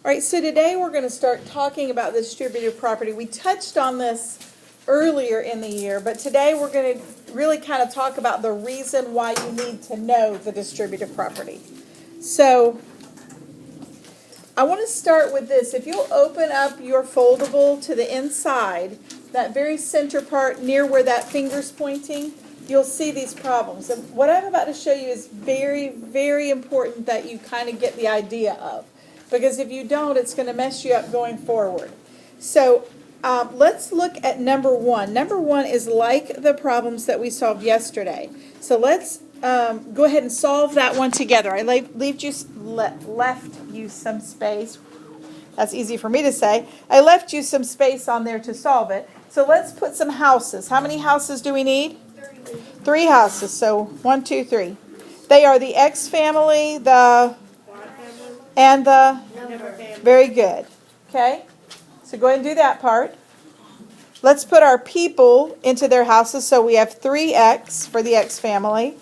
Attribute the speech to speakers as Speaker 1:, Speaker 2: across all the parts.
Speaker 1: All right, so today we're going to start talking about the distributive property. We touched on this earlier in the year, but today we're going to really kind of talk about the reason why you need to know the distributive property. So I want to start with this. If you'll open up your foldable to the inside, that very center part near where that finger's pointing, you'll see these problems. And what I'm about to show you is very, very important that you kind of get the idea of. Because if you don't, it's going to mess you up going forward. So let's look at number one. Number one is like the problems that we solved yesterday. So let's go ahead and solve that one together. I left you some space. That's easy for me to say. I left you some space on there to solve it. So let's put some houses. How many houses do we need? Three houses. So 1, 2, 3. They are the X family, and the very good. Okay? So go ahead and do that part. Let's put our people into their houses. So we have 3X for the X family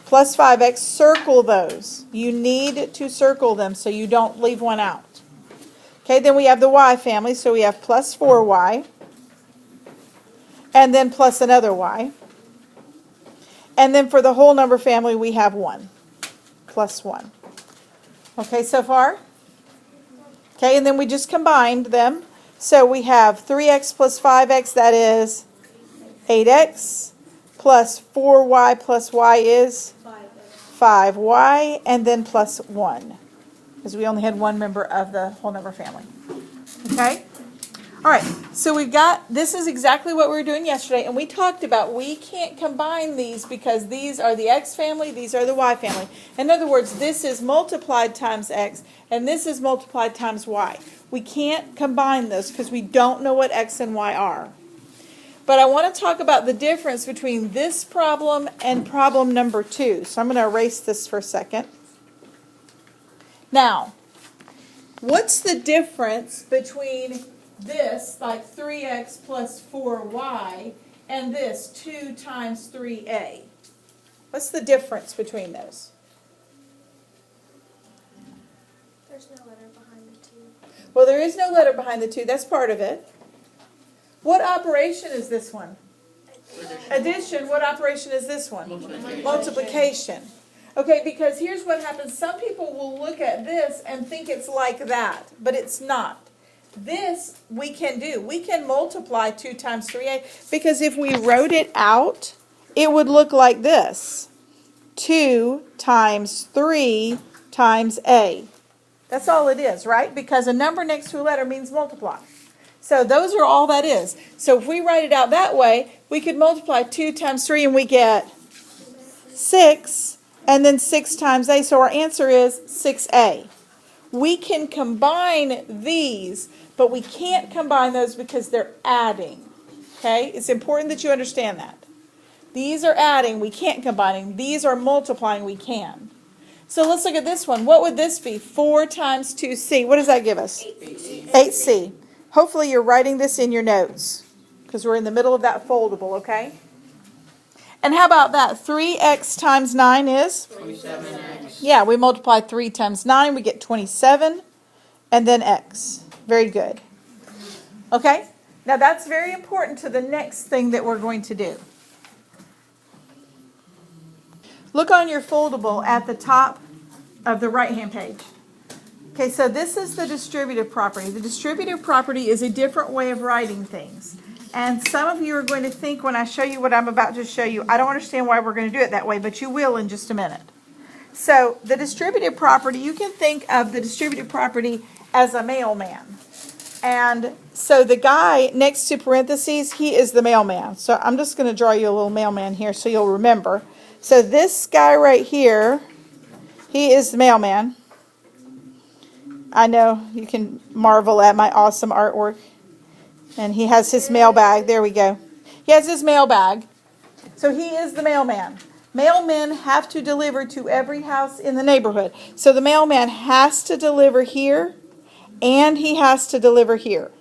Speaker 1: plus 5X. Circle those. You need to circle them so you don't leave one out. Okay, then we have the Y family. So we have plus 4Y and then plus another Y. And then for the whole number family we have 1 plus 1. Okay, so far? Okay, and then we just combined them. So we have 3X plus 5X, that is 8X, plus 4Y plus Y is 5Y, and then plus 1, because we only had one member of the whole number family. Okay? All right, so we've got, this is exactly what we were doing yesterday, and we talked about we can't combine these because these are the X family, these are the Y family. In other words, this is multiplied times X, and this is multiplied times Y. We can't combine those because we don't know what X and Y are. But I want to talk about the difference between this problem and problem number 2. So I'm going to erase this for a second. Now, what's the difference between this, like 3X plus 4Y, and this, 2 times 3A? What's the difference between those?
Speaker 2: There's no letter behind the 2.
Speaker 1: Well, there is no letter behind the 2. That's part of it. What operation is this one? Addition. What operation is this one? Multiplication. Okay, because here's what happens. Some people will look at this and think it's like that, but it's not. This we can do. We can multiply 2 times 3A, because if we wrote it out, it would look like this. 2 times 3 times A. That's all it is, right? Because a number next to a letter means multiply. So those are all that is. So if we write it out that way, we could multiply 2 times 3 and we get 6, and then 6 times A. So our answer is 6A. We can combine these, but we can't combine those because they're adding. Okay? It's important that you understand that. These are adding, we can't combine them. These are multiplying, we can. So let's look at this one. What would this be? 4 times 2C. What does that give us? 8C. Hopefully you're writing this in your notes, because we're in the middle of that foldable, okay? And how about that? 3X times 9 is? 27X. Yeah, we multiply 3 times 9, we get 27, and then X. Very good. Okay? Now that's very important to the next thing that we're going to do. Look on your foldable at the top of the right-hand page. Okay, so this is the distributive property. The distributive property is a different way of writing things. And some of you are going to think when I show you what I'm about to show you, I don't understand why we're going to do it that way, but you will in just a minute. So the distributive property, you can think of the distributive property as a mailman. And so the guy next to parentheses, he is the mailman. So I'm just going to draw you a little mailman here so you'll remember. So this guy right here, he is the mailman. I know you can marvel at my awesome artwork. And he has his mailbag. There we go. He has his mailbag. So he is the mailman. Mailmen have to deliver to every house in the neighborhood. So the mailman has to deliver here, and he has to deliver here.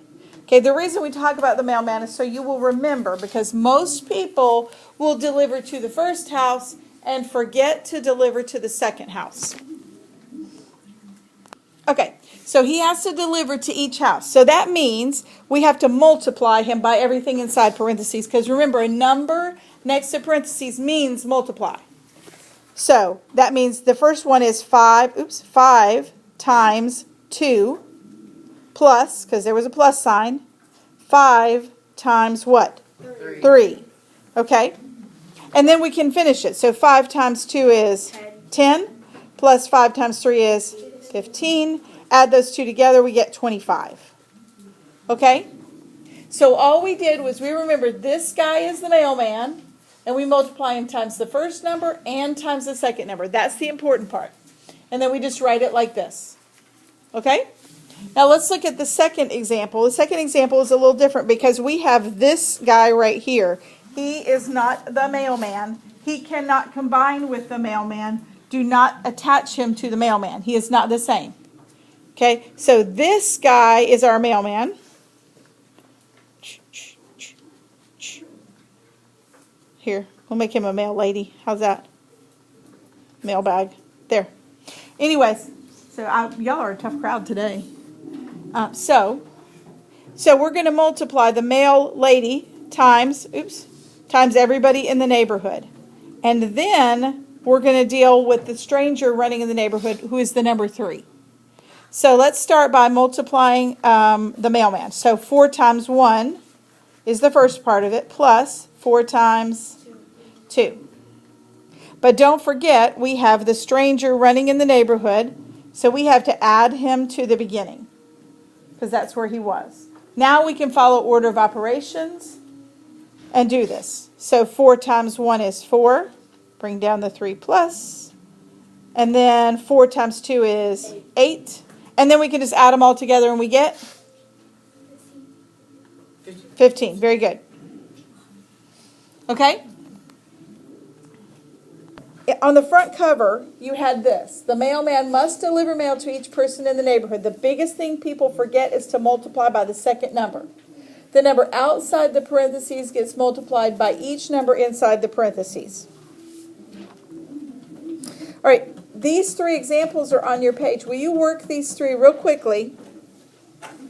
Speaker 1: Okay, the reason we talk about the mailman is so you will remember, because most people will deliver to the first house and forget to deliver to the second house. Okay, So he has to deliver to each house. So that means we have to multiply him by everything inside parentheses. Because remember, a number next to parentheses means multiply. So that means the first one is 5 times 2 plus, because there was a plus sign, 5 times what? 3. Okay? And then we can finish it. So 5 times 2 is 10, plus 5 times 3 is 15. Add those two together, we get 25. Okay? So all we did was we remembered this guy is the mailman, and we multiply him times the first number and times the second number. That's the important part. And then we just write it like this. Okay? Now let's look at the second example. The second example is a little different because we have this guy right here. He is not the mailman. He cannot combine with the mailman. Do not attach him to the mailman. He is not the same. Okay, so this guy is our mailman. Here, we'll make him a mail lady. How's that? Mailbag. There. Anyways, so y'all are a tough crowd today. So we're going to multiply the mail lady times everybody in the neighborhood. And then we're going to deal with the stranger running in the neighborhood, who is the number 3. So let's start by multiplying the mailman. So 4 times 1 is the first part of it, plus 4 times 2. But don't forget, we have the stranger running in the neighborhood, so we have to add him to the beginning, because that's where he was. Now we can follow order of operations and do this. So 4 times 1 is 4. Bring down the 3 plus. And then 4 times 2 is 8. And then we can just add them all together and we get 15. Very good. Okay? On the front cover, you had this. The mailman must deliver mail to each person in the neighborhood. The biggest thing people forget is to multiply by the second number. The number outside the parentheses gets multiplied by each number inside the parentheses. All right. These 3 examples are on your page. Will you work these 3 real quickly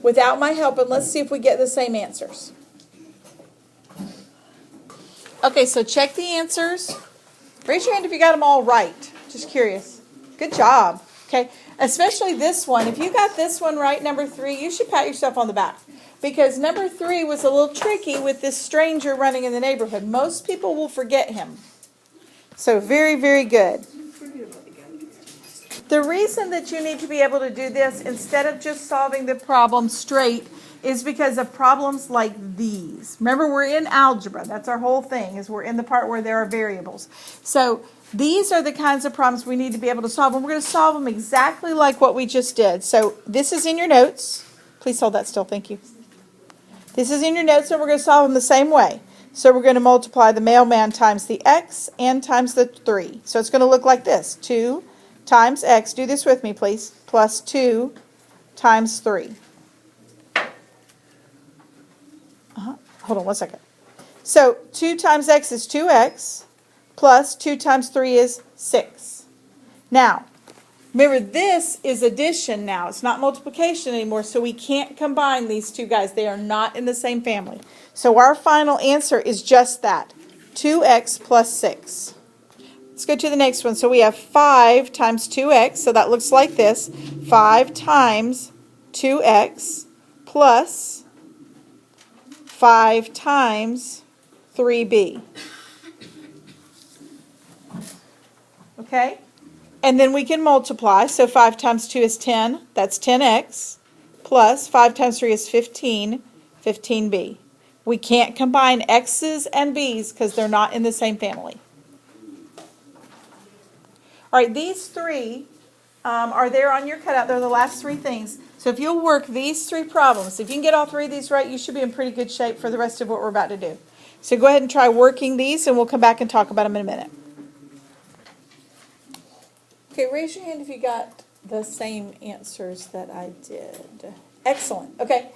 Speaker 1: without my help, and let's see if we get the same answers. Okay, so check the answers. Raise your hand if you got them all right. Just curious. Good job. Okay, especially this one. If you got this one right, number 3, you should pat yourself on the back. Because number 3 was a little tricky with this stranger running in the neighborhood. Most people will forget him. So very, very good. The reason that you need to be able to do this instead of just solving the problem straight is because of problems like these. Remember, we're in algebra. That's our whole thing, is we're in the part where there are variables. So these are the kinds of problems we need to be able to solve, and we're going to solve them exactly like what we just did. So this is in your notes. Please hold that still. Thank you. This is in your notes, and we're going to solve them the same way. So we're going to multiply the mailman times the x and times the 3. So it's going to look like this. 2 times x, do this with me please, plus 2 times 3. Hold on one second. So 2 times x is 2x, plus 2 times 3 is 6. Now, remember this is addition now. It's not multiplication anymore, so we can't combine these two guys. They are not in the same family. So our final answer is just that, 2x plus 6. Let's go to the next one. So we have 5 times 2x, so that looks like this. 5 times 2x plus 5 times 3b. Okay? And then we can multiply. So 5 times 2 is 10. That's 10x. Plus 5 times 3 is 15. 15b. We can't combine x's and b's because they're not in the same family. All right, these 3 are there on your cutout. They're the last 3 things. So if you'll work these 3 problems, if you can get all 3 of these right, you should be in pretty good shape for the rest of what we're about to do. So go ahead and try working these, and we'll come back and talk about them in a minute. Okay, raise your hand if you got the same answers that I did. Excellent. Okay,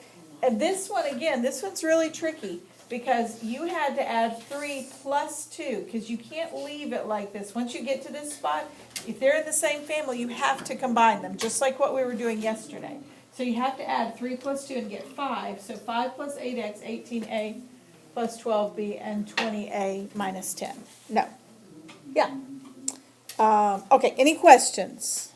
Speaker 1: and this one, again, this one's really tricky because you had to add 3 plus 2 because you can't leave it like this. Once you get to this spot, if they're in the same family, you have to combine them, just like what we were doing yesterday. So you have to add 3 plus 2 and get 5. So 5 plus 8x, 18a plus 12b, and 20a minus 10. No. Yeah. Okay, any questions?